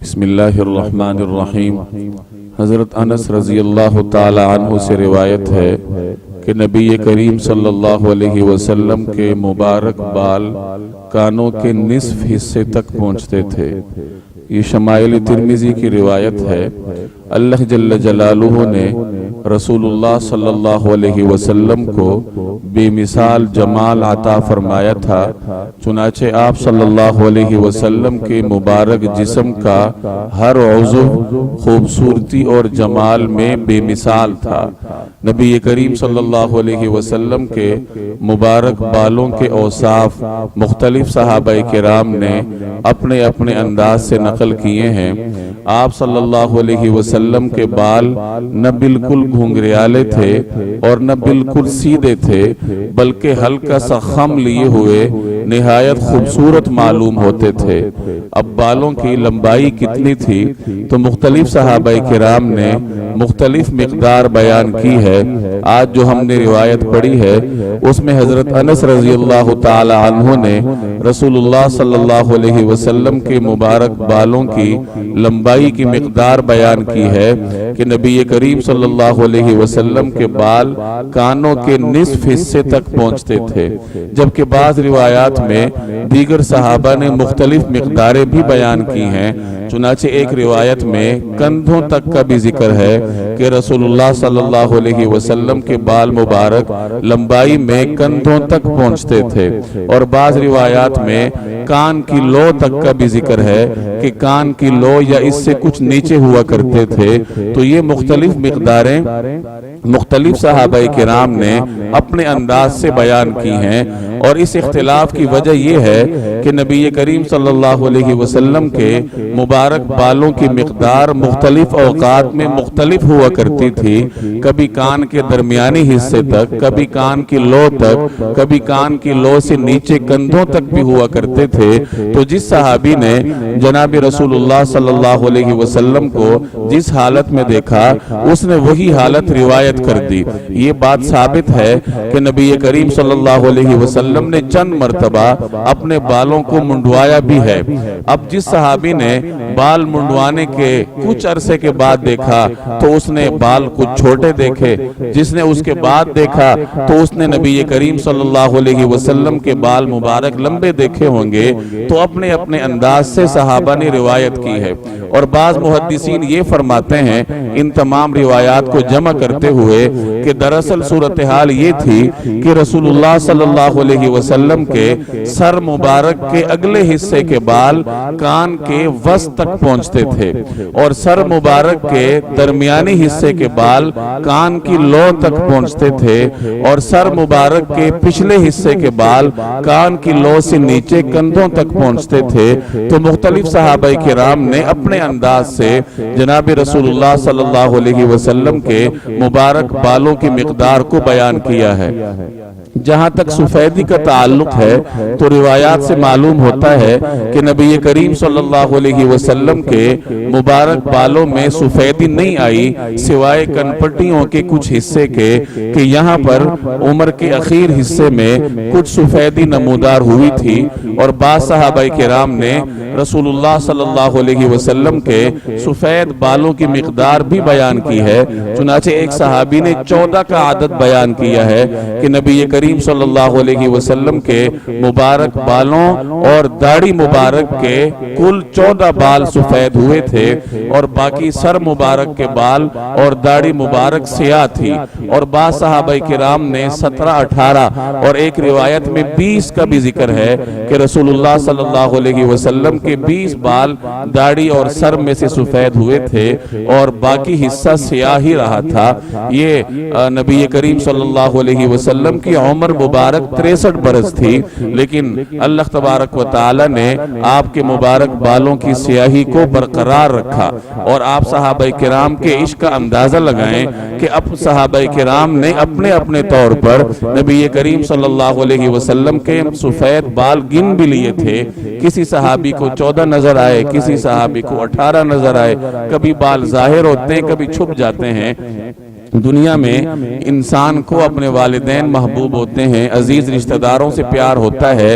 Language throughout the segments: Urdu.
بسم اللہ الرحمن الرحیم۔ حضرت انس رضی اللہ تعالی عنہ سے روایت ہے کہ نبی کریم صلی اللہ علیہ وسلم کے مبارک بال کانوں کے نصف حصے تک پہنچتے تھے۔ یہ شمائل ترمذی کی روایت ہے۔ اللہ جل جلالہ نے رسول اللہ صلی اللہ علیہ وسلم کو بے مثال جمال عطا فرمایا تھا، چنانچہ آپ صلی اللہ علیہ وسلم کے مبارک جسم کا ہر عضو خوبصورتی اور جمال میں بے مثال تھا۔ نبی کریم صلی اللہ علیہ وسلم کے مبارک بالوں کے اوصاف مختلف صحابہ کرام نے اپنے اپنے انداز سے نقل کیے ہیں۔ آپ صلی اللہ علیہ وسلم کے بال نہ بالکل گھنگریالے تھے اور نہ بالکل سیدھے تھے، بلکہ ہلکا سا خم لیے ہوئے نہایت خوبصورت معلوم ہوتے تھے۔ اب بالوں کی لمبائی کتنی تھی تو مختلف صحابہ کرام نے مختلف مقدار بیان کی ہے۔ آج جو ہم نے روایت پڑھی ہے اس میں حضرت انس رضی اللہ تعالی عنہ نے رسول اللہ صلی اللہ علیہ وسلم کے مبارک بالوں کی لمبائی کی مقدار بیان کی ہے کہ نبی کریم صلی اللہ علیہ وسلم کے بال کانوں کے نصف حصے تک پہنچتے تھے، جبکہ بعض روایات میں دیگر صحابہ نے مختلف مقداریں بھی بیان کی ہیں۔ چنانچہ ایک روایت میں کندھوں تک کا بھی ذکر ہے کہ رسول اللہ صلی اللہ علیہ وسلم کے بال مبارک لمبائی میں کندھوں تک پہنچتے تھے، اور بعض روایات میں کان کی لو تک کا بھی ذکر ہے کہ کان کی لو یا اس سے کچھ نیچے ہوا کرتے تھے۔ تو یہ مختلف مقداریں مختلف صحابہ کرام نے اپنے انداز سے بیان کی ہیں، اور اس اختلاف کی وجہ یہ ہے کہ نبی کریم صلی اللہ علیہ وسلم کے مبارک بالوں کی مقدار مختلف اوقات میں مختلف ہوا کرتی تھی۔ کبھی کان کے درمیانی حصے تک، کبھی کان کی لو تک، کبھی کان کی لو سے نیچے کندھوں تک بھی ہوا کرتے تھے۔ تو جس صحابی نے جناب رسول اللہ صلی اللہ علیہ وسلم کو جس حالت میں دیکھا اس نے وہی حالت روایت کر دی۔ یہ بات ثابت ہے کہ نبی کریم صلی اللہ علیہ وسلم نے چند مرتبہ اپنے بالوں کو منڈوایا بھی ہے۔ اب جس صحابی نے بال منڈوانے کے کچھ عرصے کے بعد دیکھا تو اس نے بال کچھ چھوٹے دیکھے، جس نے اس کے بعد دیکھا تو اس نے نبی کریم صلی اللہ علیہ وسلم کے بال مبارک لمبے دیکھے ہوں گے۔ تو اپنے اپنے انداز سے صحابہ نے روایت کی ہے، اور بعض محدثین یہ فرماتے ہیں ان تمام روایات کو جمع کرتے ہوئے کہ دراصل صورتحال یہ تھی کہ رسول اللہ صلی اللہ علیہ وسلم کے سر مبارک کے اگلے حصے کے بال کان کے وسط تک پہنچتے تھے، اور سر مبارک کے درمیانی حصے کے بال کان کی لو تک پہنچتے تھے، اور سر مبارک کے پچھلے حصے کے بال کان کی لو سے نیچے کندھوں تک پہنچتے تھے۔ تو مختلف صحابہ کرام نے اپنے انداز سے جناب رسول اللہ صلی اللہ علیہ وسلم کے مبارک بالوں کی مقدار کو بیان کیا ہے۔ جہاں تک سفیدی کا تعلق ہے تو روایات سے معلوم ہوتا ہے کہ نبی کریم صلی اللہ علیہ وسلم کے مبارک بالوں میں سفیدی نہیں آئی سوائے کنپٹیوں کے کچھ حصے کے، کہ یہاں پر عمر کے اخیر حصے میں کچھ سفیدی نمودار ہوئی تھی، اور بعض صحابہ کرام نے رسول اللہ صلی اللہ علیہ وسلم کے سفید بالوں کی مقدار بھی بیان کی ہے۔ چنانچہ ایک صحابی نے 14 کا عدد بیان کیا ہے کہ نبی کریم صلی اللہ علیہ وسلم کے مبارک بالوں اور داڑھی مبارک کے کل 14 بال سفید ہوئے تھے، اور باقی سر مبارک کے بال اور داڑھی مبارک سیاہ تھی، اور بعض صحابہ کرام نے 17، 18 اور ایک روایت میں 20 کا بھی ذکر ہے کہ رسول اللہ صلی اللہ علیہ وسلم کے 20 بال داڑھی اور سر میں سے سفید ہوئے تھے، اور باقی حصہ سیاہ ہی رہا تھا۔ یہ نبی کریم صلی اللہ علیہ وسلم کی عمر مبارک 63 برس تھی، لیکن اللہ تبارک و تعالی نے آپ کے مبارک بالوں کی سیاہی کو برقرار رکھا، اور آپ صحابہ کرام کے عشق کا اندازہ لگائیں کہ اب صحابہ کرام نے اپنے اپنے طور پر نبی کریم صلی اللہ علیہ وسلم کے سفید بال گن بھی لیے تھے۔ کسی صحابی کو 14 نظر آئے، کسی صحابی کو 18 نظر آئے، کبھی بال ظاہر ہوتے ہیں کبھی چھپ جاتے ہیں۔ دنیا میں انسان کو اپنے والدین محبوب ہوتے ہیں، عزیز رشتہ داروں سے پیار ہوتا ہے،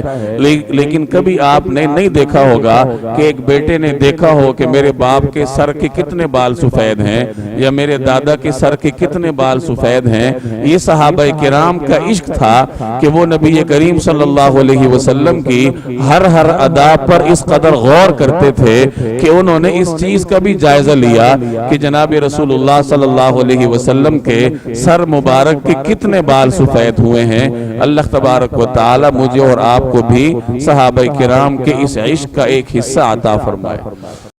لیکن کبھی آپ نے نہیں دیکھا ہوگا کہ ایک بیٹے نے دیکھا ہو کہ میرے باپ کے سر کے کتنے بال سفید ہیں یا میرے دادا کے سر کے کتنے بال سفید ہیں۔ یہ صحابہ کرام کا عشق تھا کہ وہ نبی کریم صلی اللہ علیہ وسلم کی ہر ادا پر اس قدر غور کرتے تھے کہ انہوں نے اس چیز کا بھی جائزہ لیا کہ جناب رسول اللہ صلی اللہ علیہ وسلم کے سر مبارک کے کتنے بال سفید ہوئے ہیں۔ اللہ تبارک و تعالی مجھے اور آپ کو بھی صحابہ کرام کے اس عشق کا ایک حصہ عطا فرمائے۔